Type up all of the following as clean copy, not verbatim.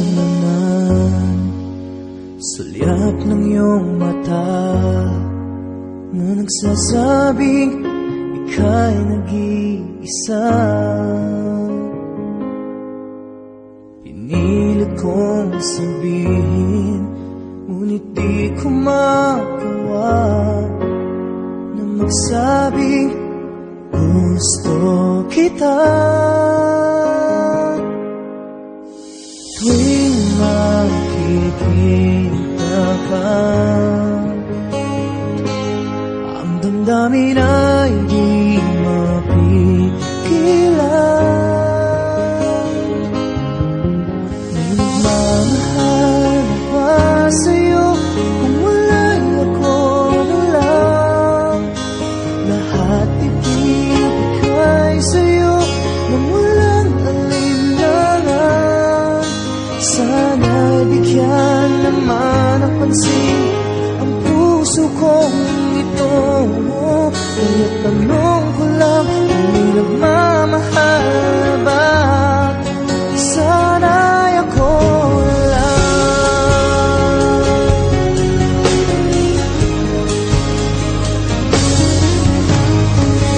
naman sa liap ng iyong mata na nagsasabing ika'y nag-iisa. Pinilit kong sabihin, ngunit di ko magawa na magsabing gusto kita. Tuwing makikita ka, ang damdamin ay di mapigilan. May nagmamahal na ba sa'yo kung wala'y ako na lang? Lahat ibibigay sa'yo nang walang alinlangan. Sana'y bigyan naman ng pansin ang puso kong ito. Kaya tanong ko lang kung may nagmamahal ba? Sana'y ako lang.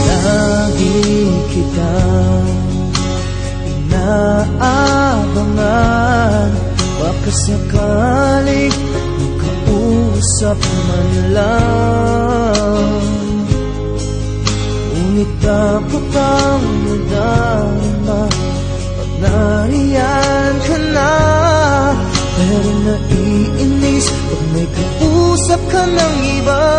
Lagi kitang inaabangan, baka sakaling makausap man lang. Ngunit dapat ang nadarama pag nariyan ka na. Pero naiinis pag may kausap ka ng iba.